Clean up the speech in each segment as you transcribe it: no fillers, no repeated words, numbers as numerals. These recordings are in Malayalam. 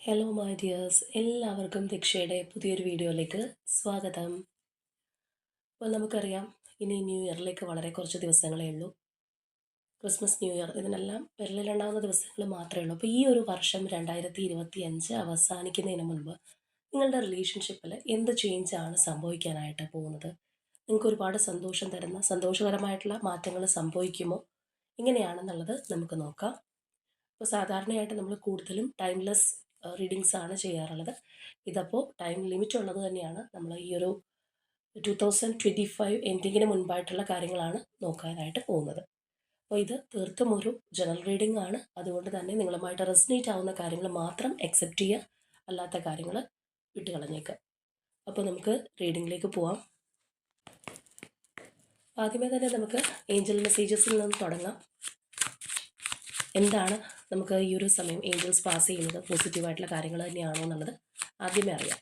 ഹലോ മൈ ഡിയേഴ്സ്, എല്ലാവർക്കും ദീക്ഷയുടെ പുതിയൊരു വീഡിയോയിലേക്ക് സ്വാഗതം. അപ്പോൾ നമുക്കറിയാം, ഇനി ന്യൂ ഇയറിലേക്ക് വളരെ കുറച്ച് ദിവസങ്ങളേ ഉള്ളൂ. ക്രിസ്മസ്, ന്യൂ ഇയർ ഇതിനെല്ലാം വിരലിലുണ്ടാകുന്ന ദിവസങ്ങൾ മാത്രമേ ഉള്ളൂ. അപ്പോൾ ഈ ഒരു വർഷം 2025 അവസാനിക്കുന്നതിന് മുൻപ് നിങ്ങളുടെ റിലേഷൻഷിപ്പിൽ എന്ത് ചേഞ്ചാണ് സംഭവിക്കാനായിട്ട് പോകുന്നത്? നിങ്ങൾക്ക് ഒരുപാട് സന്തോഷം തരുന്ന സന്തോഷകരമായിട്ടുള്ള മാറ്റങ്ങൾ സംഭവിക്കുമോ? എങ്ങനെയാണെന്നുള്ളത് നമുക്ക് നോക്കാം. അപ്പോൾ സാധാരണയായിട്ട് നമ്മൾ കൂടുതലും ടൈംലെസ് റീഡിങ്സ് ആണ് ചെയ്യാറുള്ളത്. ഇതപ്പോൾ ടൈം ലിമിറ്റ് ഉള്ളത് തന്നെയാണ്. നമ്മൾ ഈ ഒരു 2025 എൻഡിങ്ങിന് മുൻപായിട്ടുള്ള കാര്യങ്ങളാണ് നോക്കാനായിട്ട് പോകുന്നത്. അപ്പോൾ ഇത് തീർത്തും ഒരു ജനറൽ റീഡിംഗ് ആണ്. അതുകൊണ്ട് തന്നെ നിങ്ങളുമായിട്ട് റെസനേറ്റ് ആവുന്ന കാര്യങ്ങൾ മാത്രം അക്സെപ്റ്റ് ചെയ്യുക, അല്ലാത്ത കാര്യങ്ങൾ വിട്ടുകളഞ്ഞേക്കുക. അപ്പോൾ നമുക്ക് റീഡിങ്ങിലേക്ക് പോവാം. ആദ്യമേ തന്നെ നമുക്ക് ഏഞ്ചൽ മെസ്സേജസിൽ നിന്ന് തുടങ്ങാം. എന്താണ് നമുക്ക് ഈ ഒരു സമയം ഏഞ്ചൽസ് പാസ് ചെയ്യുന്നത്? പോസിറ്റീവായിട്ടുള്ള കാര്യങ്ങൾ തന്നെയാണോ എന്നുള്ളത് ആദ്യമേ അറിയാം.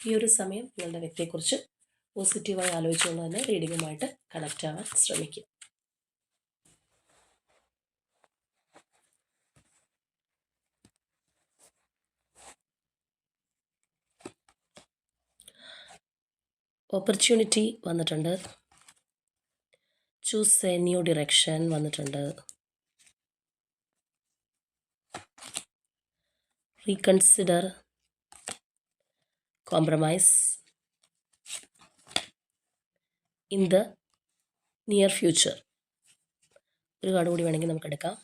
ഈ ഒരു സമയം നിങ്ങളുടെ വ്യക്തിയെക്കുറിച്ച് പോസിറ്റീവായി ആലോചിച്ചുകൊണ്ട് തന്നെ റീഡിങ്ങുമായിട്ട് കണക്റ്റ് ആവാൻ ശ്രമിക്കുക. ഓപ്പർച്യൂണിറ്റി വന്നിട്ടുണ്ട്. ചൂസ് എ ന്യൂ ഡിറക്ഷൻ വന്നിട്ടുണ്ട്. Reconsider, compromise, in the near future. ഒരു കാർഡ് കൂടി വേണമെങ്കിൽ നമുക്ക് എടുക്കാം.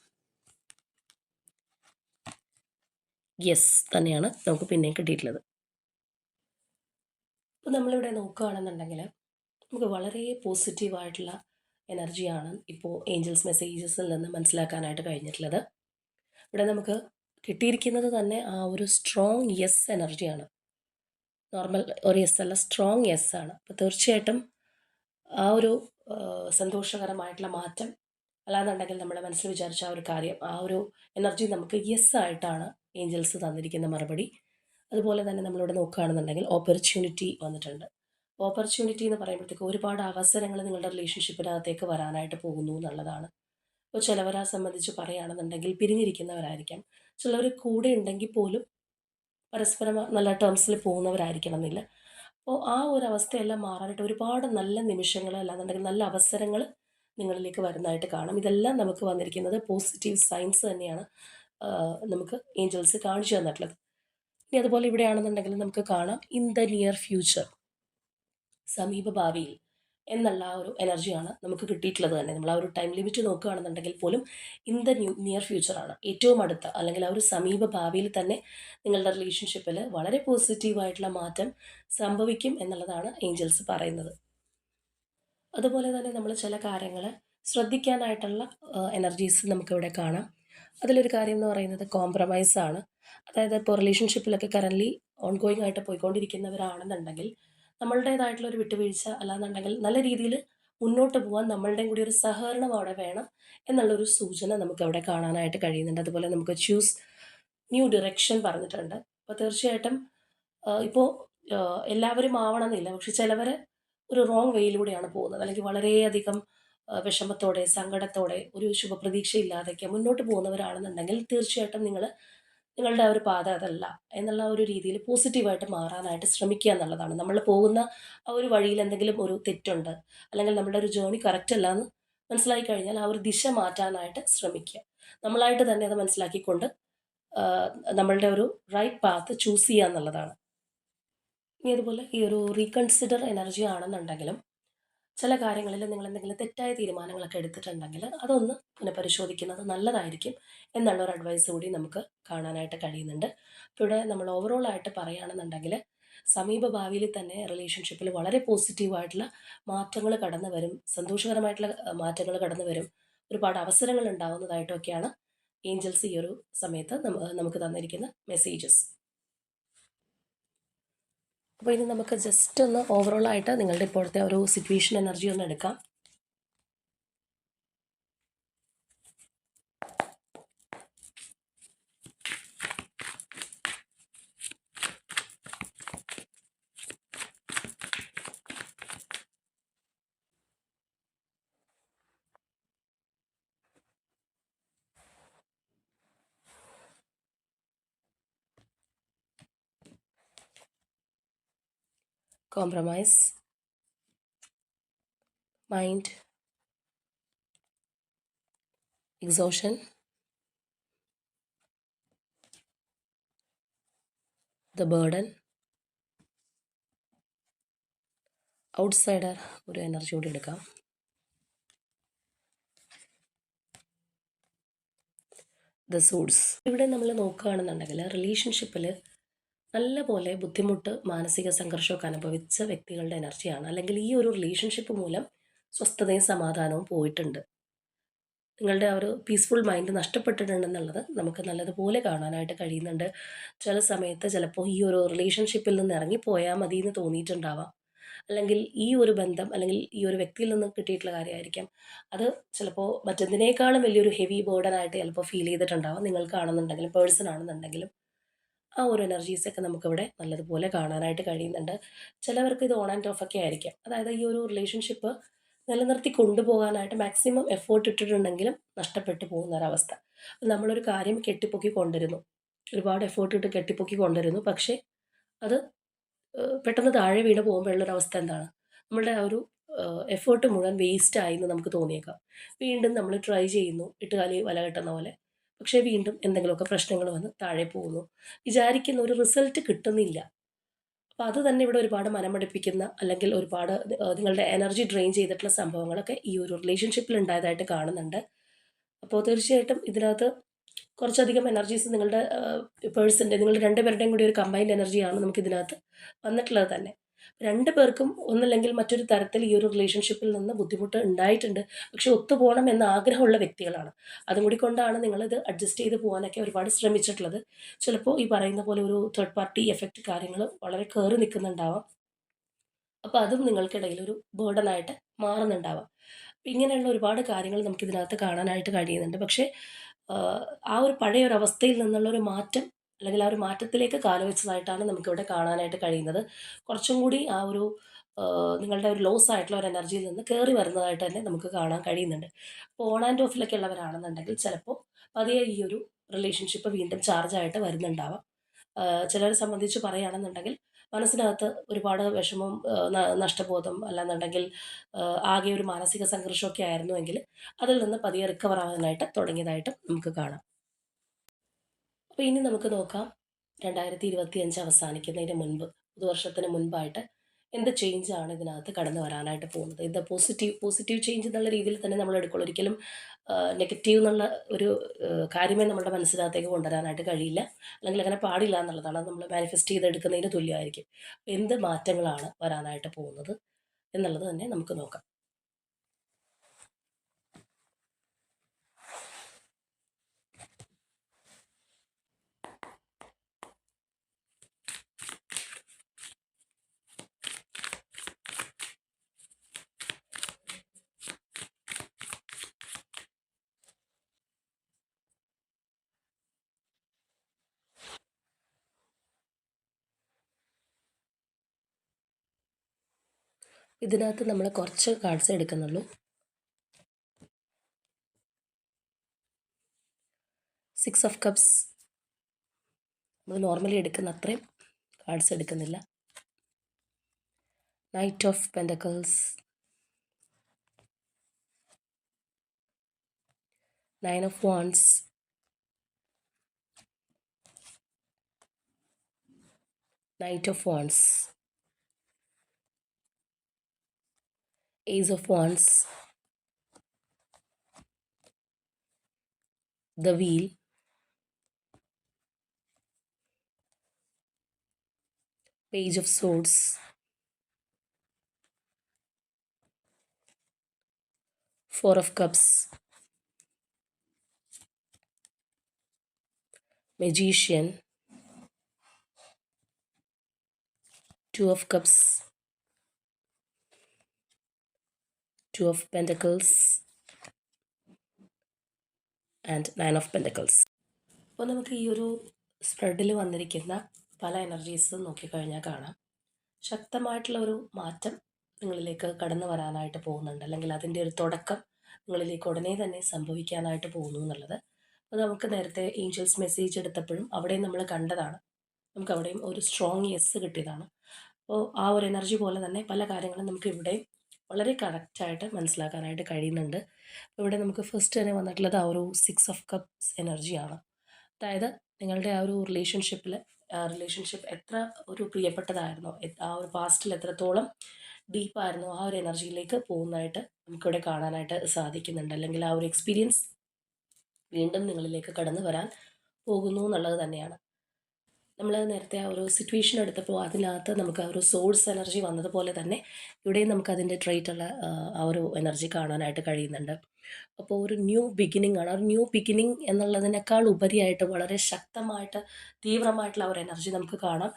യെസ് തന്നെയാണ് നമുക്ക് പിന്നെയും കിട്ടിയിട്ടുള്ളത്. ഇപ്പോൾ നമ്മളിവിടെ നോക്കുകയാണെന്നുണ്ടെങ്കിൽ നമുക്ക് വളരെ പോസിറ്റീവായിട്ടുള്ള എനർജിയാണ് ഇപ്പോൾ ഏഞ്ചൽസ് മെസ്സേജസിൽ നിന്ന് മനസ്സിലാക്കാനായിട്ട് കഴിഞ്ഞിട്ടുള്ളത്. ഇവിടെ നമുക്ക് കിട്ടിയിരിക്കുന്നത് തന്നെ ആ ഒരു സ്ട്രോങ് യെസ് എനർജിയാണ്. നോർമൽ ഒരു യെസ് അല്ല, സ്ട്രോങ് യെസ് ആണ്. അപ്പോൾ തീർച്ചയായിട്ടും ആ ഒരു സന്തോഷകരമായിട്ടുള്ള മാറ്റം, അല്ലാന്നുണ്ടെങ്കിൽ നമ്മുടെ മനസ്സിൽ വിചാരിച്ച ആ ഒരു കാര്യം, ആ ഒരു എനർജി നമുക്ക് യെസ് ആയിട്ടാണ് ഏഞ്ചൽസ് തന്നിരിക്കുന്ന മറുപടി. അതുപോലെ തന്നെ നമ്മളിവിടെ നോക്കുകയാണെന്നുണ്ടെങ്കിൽ ഓപ്പർച്യൂണിറ്റി വന്നിട്ടുണ്ട്. ഓപ്പർച്യൂണിറ്റി എന്ന് പറയുമ്പോഴത്തേക്ക് ഒരുപാട് അവസരങ്ങൾ നിങ്ങളുടെ റിലേഷൻഷിപ്പിനകത്തേക്ക് വരാനായിട്ട് പോകുന്നു എന്നുള്ളതാണ്. ഇപ്പോൾ ചിലവരെ സംബന്ധിച്ച് പറയുകയാണെന്നുണ്ടെങ്കിൽ പിരിഞ്ഞിരിക്കുന്നവരായിരിക്കാം. ചിലവർ കൂടെ ഉണ്ടെങ്കിൽ പോലും പരസ്പരം നല്ല ടേംസിൽ പോകുന്നവരായിരിക്കണം എന്നില്ല. അപ്പോൾ ആ ഒരു അവസ്ഥയെല്ലാം മാറാനായിട്ട് ഒരുപാട് നല്ല നിമിഷങ്ങൾ, അല്ലാന്നുണ്ടെങ്കിൽ നല്ല അവസരങ്ങൾ നിങ്ങളിലേക്ക് വരുന്നതായിട്ട് കാണാം. ഇതെല്ലാം നമുക്ക് വന്നിരിക്കുന്നത് പോസിറ്റീവ് സൈൻസ് തന്നെയാണ് നമുക്ക് ഏഞ്ചൽസ് കാണിച്ചു തന്നിട്ടുള്ളത്. ഇനി അതുപോലെ ഇവിടെയാണെന്നുണ്ടെങ്കിൽ നമുക്ക് കാണാം ഇൻ ദ നിയർ ഫ്യൂച്ചർ, സമീപ ഭാവിയിൽ എന്നുള്ള ആ ഒരു എനർജിയാണ് നമുക്ക് കിട്ടിയിട്ടുള്ളത് തന്നെ. നമ്മൾ ആ ഒരു ടൈം ലിമിറ്റ് നോക്കുകയാണെന്നുണ്ടെങ്കിൽ പോലും ഇൻ ദ നിയർ ഫ്യൂച്ചറാണ്, ഏറ്റവും അടുത്ത അല്ലെങ്കിൽ ആ ഒരു സമീപ ഭാവിയിൽ തന്നെ നിങ്ങളുടെ റിലേഷൻഷിപ്പിൽ വളരെ പോസിറ്റീവായിട്ടുള്ള മാറ്റം സംഭവിക്കും എന്നുള്ളതാണ് ഏഞ്ചൽസ് പറയുന്നത്. അതുപോലെ തന്നെ നമ്മൾ ചില കാര്യങ്ങൾ ശ്രദ്ധിക്കാനായിട്ടുള്ള എനർജീസ് നമുക്കിവിടെ കാണാം. അതിലൊരു കാര്യം എന്ന് പറയുന്നത് കോംപ്രമൈസ് ആണ്. അതായത് ഇപ്പോൾ റിലേഷൻഷിപ്പിലൊക്കെ കറൻ്റ്ലി ഓൺഗോയിങ് ആയിട്ട് പോയിക്കൊണ്ടിരിക്കുന്നവരാണെന്നുണ്ടെങ്കിൽ നമ്മളുടേതായിട്ടുള്ള ഒരു വിട്ടുവീഴ്ച, അല്ലാന്നുണ്ടെങ്കിൽ നല്ല രീതിയിൽ മുന്നോട്ട് പോകാൻ നമ്മളുടെയും കൂടി ഒരു സഹകരണം അവിടെ വേണം എന്നുള്ളൊരു സൂചന നമുക്കവിടെ കാണാനായിട്ട് കഴിയുന്നുണ്ട്. അതുപോലെ നമുക്ക് ചൂസ് ന്യൂ ഡിറക്ഷൻ പറഞ്ഞിട്ടുണ്ട്. അപ്പോൾ തീർച്ചയായിട്ടും ഇപ്പോൾ എല്ലാവരും ആവണമെന്നില്ല, പക്ഷെ ചിലവർ ഒരു റോങ് വേയിലൂടെയാണ് പോകുന്നത്, അല്ലെങ്കിൽ വളരെയധികം വിഷമത്തോടെ, സങ്കടത്തോടെ, ഒരു ശുഭപ്രതീക്ഷയില്ലാതെയൊക്കെ മുന്നോട്ട് പോകുന്നവരാണെന്നുണ്ടെങ്കിൽ തീർച്ചയായിട്ടും നിങ്ങളുടെ ആ ഒരു പാത അതല്ല എന്നുള്ള ഒരു രീതിയിൽ പോസിറ്റീവായിട്ട് മാറാനായിട്ട് ശ്രമിക്കുക എന്നുള്ളതാണ്. നമ്മൾ പോകുന്ന ആ ഒരു വഴിയിൽ എന്തെങ്കിലും ഒരു തെറ്റുണ്ട്, അല്ലെങ്കിൽ നമ്മുടെ ഒരു ജേണി കറക്റ്റ് അല്ല എന്ന് മനസ്സിലാക്കി കഴിഞ്ഞാൽ ആ ഒരു ദിശ മാറ്റാനായിട്ട് ശ്രമിക്കുക. നമ്മളായിട്ട് തന്നെ അത് മനസ്സിലാക്കിക്കൊണ്ട് നമ്മളുടെ ഒരു റൈറ്റ് പാത്ത് ചൂസ് ചെയ്യുക എന്നുള്ളതാണ്. ഇനി അതുപോലെ ഈ ഒരു റീകൺസിഡർ എനർജി ആണെന്നുണ്ടെങ്കിലും ചില കാര്യങ്ങളിൽ നിങ്ങൾ എന്തെങ്കിലും തെറ്റായ തീരുമാനങ്ങളൊക്കെ എടുത്തിട്ടുണ്ടെങ്കിൽ അതൊന്ന് പുനഃപരിശോധിക്കുന്നത് നല്ലതായിരിക്കും എന്നുള്ള ഒരു അഡ്വൈസ് കൂടി നമുക്ക് കാണാനായിട്ട് കഴിയുന്നുണ്ട്. അപ്പോൾ ഇവിടെ നമ്മൾ ഓവറോൾ ആയിട്ട് പറയുകയാണെന്നുണ്ടെങ്കിൽ സമീപ ഭാവിയിൽ തന്നെ റിലേഷൻഷിപ്പിൽ വളരെ പോസിറ്റീവായിട്ടുള്ള മാറ്റങ്ങൾ കടന്നു വരും, സന്തോഷകരമായിട്ടുള്ള മാറ്റങ്ങൾ കടന്നു വരും, ഒരുപാട് അവസരങ്ങൾ ഉണ്ടാകുന്നതായിട്ടൊക്കെയാണ് ഏഞ്ചൽസ് ഈ ഒരു സമയത്ത് നമുക്ക് തന്നിരിക്കുന്ന മെസ്സേജസ്. അപ്പോൾ ഇനി നമുക്ക് ജസ്റ്റ് ഒന്ന് ഓവറോൾ ആയിട്ട് നിങ്ങളുടെ ഇപ്പോഴത്തെ ഒരു സിറ്റുവേഷൻ എനർജി ഒന്ന് എടുക്കാം. compromise, mind exhaustion, the burden, outsider ഒരു എനർജി കൂടി എടുക്കാം. ദ സൂട്സ്. ഇവിടെ നമ്മൾ നോക്കുകയാണെന്നുണ്ടെങ്കിൽ റിലേഷൻഷിപ്പിൽ നല്ല പോലെ ബുദ്ധിമുട്ട്, മാനസിക സംഘർഷമൊക്കെ അനുഭവിച്ച വ്യക്തികളുടെ എനർജിയാണ്. അല്ലെങ്കിൽ ഈ ഒരു റിലേഷൻഷിപ്പ് മൂലം സ്വസ്ഥതയും സമാധാനവും പോയിട്ടുണ്ട്. നിങ്ങളുടെ ആ ഒരു പീസ്ഫുൾ മൈൻഡ് നഷ്ടപ്പെട്ടിട്ടുണ്ടെന്നുള്ളത് നമുക്ക് നല്ലതുപോലെ കാണാനായിട്ട് കഴിയുന്നുണ്ട്. ചില സമയത്ത് ചിലപ്പോൾ ഈ ഒരു റിലേഷൻഷിപ്പിൽ നിന്ന് ഇറങ്ങിപ്പോയാൽ മതി എന്ന് തോന്നിയിട്ടുണ്ടാവാം. അല്ലെങ്കിൽ ഈ ഒരു ബന്ധം അല്ലെങ്കിൽ ഈ ഒരു വ്യക്തിയിൽ നിന്ന് കിട്ടിയിട്ടുള്ള കാര്യമായിരിക്കാം. അത് ചിലപ്പോൾ മറ്റെന്തിനേക്കാളും വലിയൊരു ഹെവി ബേർഡനായിട്ട് ചിലപ്പോൾ ഫീൽ ചെയ്തിട്ടുണ്ടാവാം. നിങ്ങൾക്കാണെന്നുണ്ടെങ്കിലും പേഴ്സൺ ആണെന്നുണ്ടെങ്കിലും ആ ഒരു എനർജീസൊക്കെ നമുക്കിവിടെ നല്ലതുപോലെ കാണാനായിട്ട് കഴിയുന്നുണ്ട്. ചിലവർക്ക് ഇത് ഓൺ ആൻഡ് ഓഫ് ഒക്കെ ആയിരിക്കാം. അതായത് ഈ ഒരു റിലേഷൻഷിപ്പ് നിലനിർത്തി കൊണ്ടുപോകാനായിട്ട് മാക്സിമം എഫേർട്ട് ഇട്ടിട്ടുണ്ടെങ്കിലും നഷ്ടപ്പെട്ടു പോകുന്ന ഒരവസ്ഥ. നമ്മളൊരു കാര്യം കെട്ടിപ്പൊക്കി കൊണ്ടുവരുന്നു. ഒരുപാട് എഫേർട്ട് ഇട്ട് കെട്ടിപ്പൊക്കി കൊണ്ടുവരുന്നു. പക്ഷേ അത് പെട്ടെന്ന് താഴെ വീണ് പോകുമ്പോഴുള്ളൊരവസ്ഥ എന്താണ്? നമ്മളുടെ ആ ഒരു എഫേർട്ട് മുഴുവൻ വേസ്റ്റ് ആയി എന്ന് നമുക്ക് തോന്നിയേക്കാം. വീണ്ടും നമ്മൾ ട്രൈ ചെയ്യുന്നു, എട്ടുകാലി വല കെട്ടുന്ന പോലെ. പക്ഷേ വീണ്ടും എന്തെങ്കിലുമൊക്കെ പ്രശ്നങ്ങൾ വന്ന് താഴെ പോകുന്നു. വിചാരിക്കുന്ന ഒരു റിസൾട്ട് കിട്ടുന്നില്ല. അപ്പോൾ അത് തന്നെ ഇവിടെ ഒരുപാട് മനമടുപ്പിക്കുന്ന അല്ലെങ്കിൽ ഒരുപാട് നിങ്ങളുടെ എനർജി ഡ്രെയിൻ ചെയ്തിട്ടുള്ള സംഭവങ്ങളൊക്കെ ഈ ഒരു റിലേഷൻഷിപ്പിൽ ഉണ്ടായതായിട്ട് കാണുന്നുണ്ട്. അപ്പോൾ തീർച്ചയായിട്ടും ഇതിനകത്ത് കുറച്ചധികം എനർജീസ് നിങ്ങളുടെ പേഴ്സൻ്റെ നിങ്ങൾ 2 പേരുടെയും കൂടി ഒരു കമ്പൈൻഡ് എനർജിയാണ് നമുക്കിതിനകത്ത് വന്നിട്ടുള്ളത് തന്നെ. 2 പേർക്കും ഒന്നല്ലെങ്കിൽ മറ്റൊരു തരത്തിൽ ഈ ഒരു റിലേഷൻഷിപ്പിൽ നിന്ന് ബുദ്ധിമുട്ട് ഉണ്ടായിട്ടുണ്ട്. പക്ഷെ ഒത്തുപോകണം എന്ന ആഗ്രഹമുള്ള വ്യക്തികളാണ്. അതും കൂടി കൊണ്ടാണ് നിങ്ങളിത് അഡ്ജസ്റ്റ് ചെയ്ത് പോകാനൊക്കെ ഒരുപാട് ശ്രമിച്ചിട്ടുള്ളത്. ചിലപ്പോൾ ഈ പറയുന്ന പോലെ ഒരു തേർഡ് പാർട്ടി എഫക്റ്റ് കാര്യങ്ങൾ വളരെ കയറി നിൽക്കുന്നുണ്ടാവാം. അപ്പോൾ അതും നിങ്ങൾക്കിടയിൽ ഒരു ബേർഡനായിട്ട് മാറുന്നുണ്ടാവാം. ഇങ്ങനെയുള്ള ഒരുപാട് കാര്യങ്ങൾ നമുക്കിതിനകത്ത് കാണാനായിട്ട് കഴിയുന്നുണ്ട്. പക്ഷേ ആ ഒരു പഴയ ഒരു അവസ്ഥയിൽ നിന്നുള്ളൊരു മാറ്റം അല്ലെങ്കിൽ ആ ഒരു മാറ്റത്തിലേക്ക് കാലുവെച്ചതായിട്ടാണ് നമുക്കിവിടെ കാണാനായിട്ട് കഴിയുന്നത്. കുറച്ചും കൂടി ആ ഒരു നിങ്ങളുടെ ഒരു ലോസ് ആയിട്ടുള്ള ഒരു എനർജിയിൽ നിന്ന് കയറി വരുന്നതായിട്ട് തന്നെ നമുക്ക് കാണാൻ കഴിയുന്നുണ്ട്. ഇപ്പോൾ ഓൺ ആൻഡ് ഓഫിലൊക്കെ ഉള്ളവരാണെന്നുണ്ടെങ്കിൽ ചിലപ്പോൾ പതിയെ ഈ ഒരു റിലേഷൻഷിപ്പ് വീണ്ടും ചാർജായിട്ട് വരുന്നുണ്ടാവാം. ചിലരെ സംബന്ധിച്ച് പറയുകയാണെന്നുണ്ടെങ്കിൽ മനസ്സിനകത്ത് ഒരുപാട് വിഷമവും നഷ്ടബോധം അല്ലാന്നുണ്ടെങ്കിൽ ആകെ ഒരു മാനസിക സംഘർഷമൊക്കെ ആയിരുന്നുവെങ്കിൽ അതിൽ നിന്ന് പതിയെ റിക്കവർ ആകാനായിട്ട് തുടങ്ങിയതായിട്ട് നമുക്ക് കാണാം. അപ്പോൾ ഇനി നമുക്ക് നോക്കാം 2025 അവസാനിക്കുന്നതിന് മുൻപ്, പുതുവർഷത്തിന് മുൻപായിട്ട് എന്ത് ചേഞ്ചാണ് ഇതിനകത്ത് കടന്നു വരാനായിട്ട് പോകുന്നത്. ഇത് പോസിറ്റീവ് ചേഞ്ച് എന്നുള്ള രീതിയിൽ തന്നെ നമ്മൾ എടുക്കുള്ളൂ. ഒരിക്കലും നെഗറ്റീവ് എന്നുള്ള ഒരു കാര്യമേ നമ്മുടെ മനസ്സിനകത്തേക്ക് കൊണ്ടുവരാനായിട്ട് കഴിയില്ല. അല്ലെങ്കിൽ അങ്ങനെ പാടില്ല എന്നുള്ളതാണ്. അത് നമ്മൾ മാനിഫെസ്റ്റ് ചെയ്തെടുക്കുന്നതിന് തുല്യമായിരിക്കും. എന്ത് മാറ്റങ്ങളാണ് വരാനായിട്ട് പോകുന്നത് എന്നുള്ളത് തന്നെ നമുക്ക് നോക്കാം. ഇതിനകത്ത് നമ്മൾ കുറച്ച് കാർഡ്സ് എടുക്കുന്നുള്ളൂ. 6 ഓഫ് കപ്സ് നമ്മൾ നോർമലി എടുക്കുന്ന അത്രയും കാർഡ്സ് എടുക്കുന്നില്ല. Knight of pentacles, 9 of wants, Knight of Wands, Ace of Wands, the Wheel, Page of Swords, Four of Cups, Magician, Two of Cups, Two of Pentacles and Nine of Pentacles. അപ്പോൾ നമുക്ക് ഈ ഒരു സ്പ്രെഡിൽ വന്നിരിക്കുന്ന പല എനർജീസും നോക്കിക്കഴിഞ്ഞാൽ കാണാം, ശക്തമായിട്ടുള്ള ഒരു മാറ്റം നിങ്ങളിലേക്ക് കടന്നു വരാനായിട്ട് പോകുന്നുണ്ട്. അല്ലെങ്കിൽ അതിൻ്റെ ഒരു തുടക്കം നിങ്ങളിലേക്ക് ഉടനെ തന്നെ സംഭവിക്കാനായിട്ട് പോകുന്നു എന്നുള്ളത്. അപ്പോൾ നമുക്ക് നേരത്തെ ഏഞ്ചൽസ് മെസ്സേജ് എടുത്തപ്പോഴും അവിടെയും നമ്മൾ കണ്ടതാണ്. നമുക്കവിടെയും ഒരു സ്ട്രോങ് യെസ് കിട്ടിയതാണ്. അപ്പോൾ ആ ഒരു എനർജി പോലെ തന്നെ പല കാര്യങ്ങളും നമുക്ക് ഇവിടെ വളരെ കറക്റ്റായിട്ട് മനസ്സിലാക്കാനായിട്ട് കഴിയുന്നുണ്ട്. അപ്പോൾ ഇവിടെ നമുക്ക് ഫസ്റ്റ് തന്നെ വന്നിട്ടുള്ളത് ആ ഒരു 6 ഓഫ് കപ്സ് എനർജിയാണ്. അതായത് നിങ്ങളുടെ ആ ഒരു റിലേഷൻഷിപ്പ് എത്ര ഒരു പ്രിയപ്പെട്ടതായിരുന്നോ, ആ ഒരു പാസ്റ്റിൽ എത്രത്തോളം ഡീപ്പായിരുന്നോ ആ ഒരു എനർജിയിലേക്ക് പോകുന്നതായിട്ട് നമുക്കിവിടെ കാണാനായിട്ട് സാധിക്കുന്നുണ്ട്. അല്ലെങ്കിൽ ആ ഒരു എക്സ്പീരിയൻസ് വീണ്ടും നിങ്ങളിലേക്ക് കടന്നു വരാൻ പോകുന്നു എന്നുള്ളത് തന്നെയാണ്. നമ്മൾ നേരത്തെ ആ ഒരു സിറ്റുവേഷൻ എടുത്തപ്പോൾ അതിനകത്ത് നമുക്ക് ആ ഒരു സോഴ്സ് എനർജി വന്നതുപോലെ തന്നെ ഇവിടെയും നമുക്ക് അതിൻ്റെ ട്രേറ്റുള്ള ആ ഒരു എനർജി കാണാനായിട്ട് കഴിയുന്നുണ്ട്. അപ്പോൾ ഒരു ന്യൂ ബിഗിനിങ് ആണ്. ആ ഒരു ന്യൂ ബിഗിനിങ് എന്നുള്ളതിനേക്കാൾ ഉപരിയായിട്ട് വളരെ ശക്തമായിട്ട് തീവ്രമായിട്ടുള്ള ആ ഒരു എനർജി നമുക്ക് കാണാം.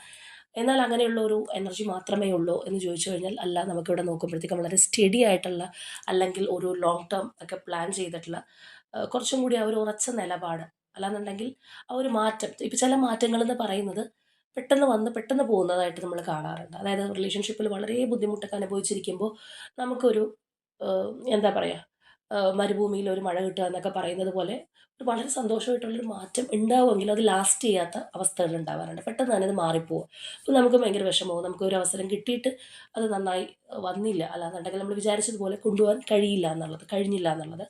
എന്നാൽ അങ്ങനെയുള്ള ഒരു എനർജി മാത്രമേ ഉള്ളൂ എന്ന് ചോദിച്ചു കഴിഞ്ഞാൽ അല്ല. നമുക്കിവിടെ നോക്കുമ്പോഴത്തേക്കും വളരെ സ്റ്റഡി ആയിട്ടുള്ള, അല്ലെങ്കിൽ ഒരു ലോങ് ടേം ഒക്കെ പ്ലാൻ ചെയ്തിട്ടുള്ള കുറച്ചും കൂടി ആ ഒരു ഉറച്ച നിലപാട്, അല്ലാന്നുണ്ടെങ്കിൽ ആ ഒരു മാറ്റം, ഇപ്പം ചില മാറ്റങ്ങളെന്ന് പറയുന്നത് പെട്ടെന്ന് വന്ന് പെട്ടെന്ന് പോകുന്നതായിട്ട് നമ്മൾ കാണാറുണ്ട്. അതായത് റിലേഷൻഷിപ്പിൽ വളരെ ബുദ്ധിമുട്ടൊക്കെ അനുഭവിച്ചിരിക്കുമ്പോൾ നമുക്കൊരു എന്താ പറയുക, മരുഭൂമിയിൽ ഒരു മഴ കിട്ടുക എന്നൊക്കെ പറയുന്നത് പോലെ ഒരു വളരെ സന്തോഷമായിട്ടുള്ളൊരു മാറ്റം ഉണ്ടാവുമെങ്കിലും അത് ലാസ്റ്റ് ചെയ്യാത്ത അവസ്ഥകൾ ഉണ്ടാവാറുണ്ട്. പെട്ടെന്ന് തന്നെ അത് മാറിപ്പോവും. അപ്പോൾ നമുക്ക് ഭയങ്കര വിഷമവും, നമുക്കൊരു അവസരം കിട്ടിയിട്ട് അത് നന്നായി വന്നില്ല, അല്ലാന്നുണ്ടെങ്കിൽ നമ്മൾ വിചാരിച്ചതുപോലെ കൊണ്ടുപോകാൻ കഴിഞ്ഞില്ല എന്നുള്ളത്.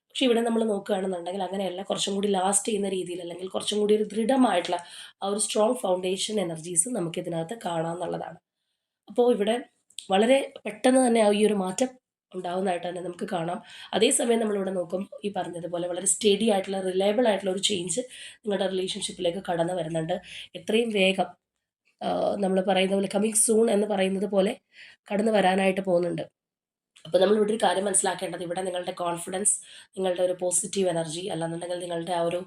പക്ഷേ ഇവിടെ നമ്മൾ നോക്കുകയാണെന്നുണ്ടെങ്കിൽ അങ്ങനെയല്ല. കുറച്ചും കൂടി ലാസ്റ്റ് ചെയ്യുന്ന രീതിയിൽ, അല്ലെങ്കിൽ കുറച്ചും കൂടി ഒരു ദൃഢമായിട്ടുള്ള ആ ഒരു സ്ട്രോങ് ഫൗണ്ടേഷൻ എനർജീസ് നമുക്കിതിനകത്ത് കാണാമെന്നുള്ളതാണ്. അപ്പോൾ ഇവിടെ വളരെ പെട്ടെന്ന് തന്നെ ആ ഈ ഒരു മാറ്റം ഉണ്ടാവുന്നതായിട്ട് തന്നെ നമുക്ക് കാണാം. അതേസമയം നമ്മളിവിടെ നോക്കും, ഈ പറഞ്ഞതുപോലെ വളരെ സ്റ്റഡി ആയിട്ടുള്ള, റിലയബിൾ ആയിട്ടുള്ള ഒരു ചേഞ്ച് നിങ്ങളുടെ റിലേഷൻഷിപ്പിലേക്ക് കടന്നു വരുന്നുണ്ട്. എത്രയും വേഗം നമ്മൾ പറയുന്ന പോലെ കമ്മിങ് സൂൺ എന്ന് പറയുന്നത് പോലെ കടന്നു വരാനായിട്ട് പോകുന്നുണ്ട്. അപ്പോൾ നമ്മളിവിടെ ഒരു കാര്യം മനസ്സിലാക്കേണ്ടത്, ഇവിടെ നിങ്ങളുടെ കോൺഫിഡൻസ്, നിങ്ങളുടെ ഒരു പോസിറ്റീവ് എനർജി, അല്ലാന്നുണ്ടെങ്കിൽ നിങ്ങളുടെ ആ ഒരു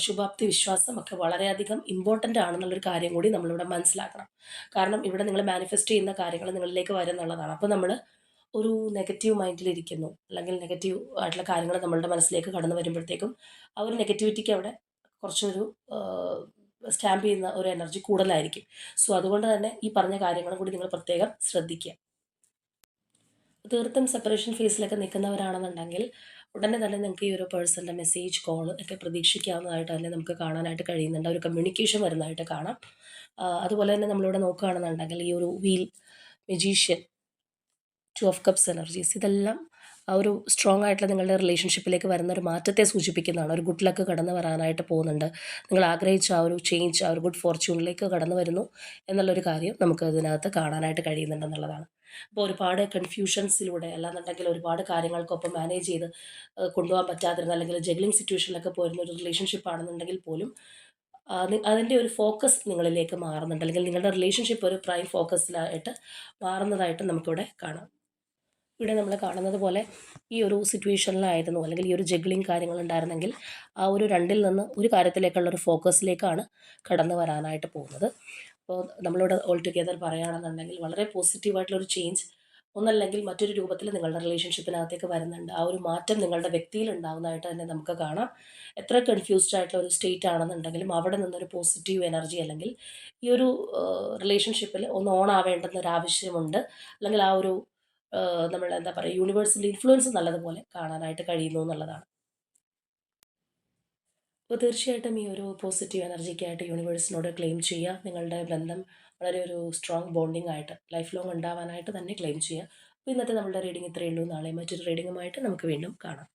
ശുഭാപ്തി വിശ്വാസം ഒക്കെ വളരെയധികം ഇമ്പോർട്ടൻ്റ് ആണെന്നുള്ളൊരു കാര്യം കൂടി നമ്മളിവിടെ മനസ്സിലാക്കണം. കാരണം ഇവിടെ നിങ്ങൾ മാനിഫെസ്റ്റ് ചെയ്യുന്ന കാര്യങ്ങൾ നിങ്ങളിലേക്ക് വരുന്നുള്ളതാണ്. അപ്പോൾ നമ്മൾ ഒരു നെഗറ്റീവ് മൈൻഡിലിരിക്കുന്നു, അല്ലെങ്കിൽ നെഗറ്റീവ് ആയിട്ടുള്ള കാര്യങ്ങൾ നമ്മളുടെ മനസ്സിലേക്ക് കടന്നു വരുമ്പോഴത്തേക്കും ആ ഒരു നെഗറ്റിവിറ്റിക്ക് അവിടെ കുറച്ചൊരു സ്റ്റാമ്പ് ചെയ്യുന്ന ഒരു എനർജി കൂടുതലായിരിക്കും. സോ അതുകൊണ്ട് തന്നെ ഈ പറഞ്ഞ കാര്യങ്ങളും കൂടി നിങ്ങൾ പ്രത്യേകം ശ്രദ്ധിക്കുക. തീർത്തും സെപ്പറേഷൻ ഫേസിലൊക്കെ നിൽക്കുന്നവരാണെന്നുണ്ടെങ്കിൽ ഉടനെ തന്നെ നിങ്ങൾക്ക് ഈ ഒരു പേഴ്സൻ്റെ മെസ്സേജ്, കോൾ ഒക്കെ പ്രതീക്ഷിക്കാവുന്നതായിട്ട് തന്നെ നമുക്ക് കാണാനായിട്ട് കഴിയുന്നുണ്ട്. ഒരു കമ്മ്യൂണിക്കേഷൻ വരുന്നതായിട്ട് കാണാം. അതുപോലെ തന്നെ നമ്മളിവിടെ നോക്കുകയാണെന്നുണ്ടെങ്കിൽ ഈ ഒരു wheel, magician, 2 of cups energies, ഇതെല്ലാം ആ ഒരു സ്ട്രോങ് ആയിട്ടുള്ള നിങ്ങളുടെ റിലേഷൻഷിപ്പിലേക്ക് വരുന്ന ഒരു മാറ്റത്തെ സൂചിപ്പിക്കുന്നതാണ്. ഒരു ഗുഡ് ലക്ക് കടന്നു വരാനായിട്ട് പോകുന്നുണ്ട്. നിങ്ങൾ ആഗ്രഹിച്ച ആ ഒരു ചേഞ്ച്, ആ ഒരു ഗുഡ് ഫോർച്യൂണിലേക്ക് കടന്നു വരുന്നു എന്നുള്ളൊരു കാര്യം നമുക്ക് ഇതിനകത്ത് കാണാനായിട്ട് കഴിയുന്നുണ്ടെന്നുള്ളതാണ്. അപ്പോൾ ഒരുപാട് കൺഫ്യൂഷൻസിലൂടെ, അല്ലാന്നുണ്ടെങ്കിൽ ഒരുപാട് കാര്യങ്ങൾക്കൊപ്പം മാനേജ് ചെയ്ത് കൊണ്ടുപോകാൻ പറ്റാതിരുന്ന, അല്ലെങ്കിൽ ജഗ്ലിംഗ് സിറ്റുവേഷനിലൊക്കെ പോയിരുന്ന ഒരു റിലേഷൻഷിപ്പ് ആണെന്നുണ്ടെങ്കിൽ പോലും അതിൻ്റെ ഒരു ഫോക്കസ് നിങ്ങളിലേക്ക് മാറുന്നുണ്ട്, അല്ലെങ്കിൽ നിങ്ങളുടെ റിലേഷൻഷിപ്പ് ഒരു പ്രൈം ഫോക്കസിലായിട്ട് മാറുന്നതായിട്ട് നമുക്കിവിടെ കാണാം. ഇവിടെ നമ്മൾ കാണുന്നത് പോലെ ഈ ഒരു സിറ്റുവേഷനിലായിരുന്നു, അല്ലെങ്കിൽ ഈ ഒരു ജഗ്ലിംഗ് കാര്യങ്ങളുണ്ടായിരുന്നെങ്കിൽ ആ ഒരു രണ്ടിൽ നിന്ന് ഒരു കാര്യത്തിലേക്കുള്ള ഒരു ഫോക്കസിലേക്കാണ് കടന്നു വരാനായിട്ട് പോകുന്നത്. അപ്പോൾ നമ്മളിവിടെ ഓൾ ടുഗെദർ പറയുകയാണെന്നുണ്ടെങ്കിൽ വളരെ പോസിറ്റീവായിട്ടുള്ളൊരു ചേഞ്ച് ഒന്നല്ലെങ്കിൽ മറ്റൊരു രൂപത്തിൽ നിങ്ങളുടെ റിലേഷൻഷിപ്പിനകത്തേക്ക് വരുന്നുണ്ട്. ആ ഒരു മാറ്റം നിങ്ങളുടെ വ്യക്തിയിൽ ഉണ്ടാകുന്നതായിട്ട് തന്നെ നമുക്ക് കാണാം. എത്ര കൺഫ്യൂസ്ഡ് ആയിട്ടുള്ള ഒരു സ്റ്റേറ്റ് ആണെന്നുണ്ടെങ്കിലും അവിടെ നിന്നൊരു പോസിറ്റീവ് എനർജി, അല്ലെങ്കിൽ ഈ ഒരു റിലേഷൻഷിപ്പിൽ ഒന്ന് ഓൺ ആവേണ്ടുന്ന ഒരു ആവശ്യമുണ്ട്, അല്ലെങ്കിൽ ആ ഒരു നമ്മൾ എന്താ പറയുക, യൂണിവേഴ്സിൻ്റെ ഇൻഫ്ലുവൻസ് നല്ലതുപോലെ കാണാനായിട്ട് കഴിയുന്നു എന്നുള്ളതാണ്. അപ്പോൾ തീർച്ചയായിട്ടും ഈ ഒരു പോസിറ്റീവ് എനർജിക്കായിട്ട് യൂണിവേഴ്സിനോട് ക്ലെയിം ചെയ്യുക. നിങ്ങളുടെ ബന്ധം വളരെ ഒരു സ്ട്രോങ് ബോണ്ടിങ് ആയിട്ട് ലൈഫ് ലോങ് ഉണ്ടാവാനായിട്ട് തന്നെ ക്ലെയിം ചെയ്യുക. അപ്പോൾ ഇന്നത്തെ നമ്മുടെ റീഡിംഗ് ഇത്രയേ ഉള്ളൂ. നാളെ മറ്റൊരു റീഡിങ്ങുമായിട്ട് നമുക്ക് വീണ്ടും കാണാം.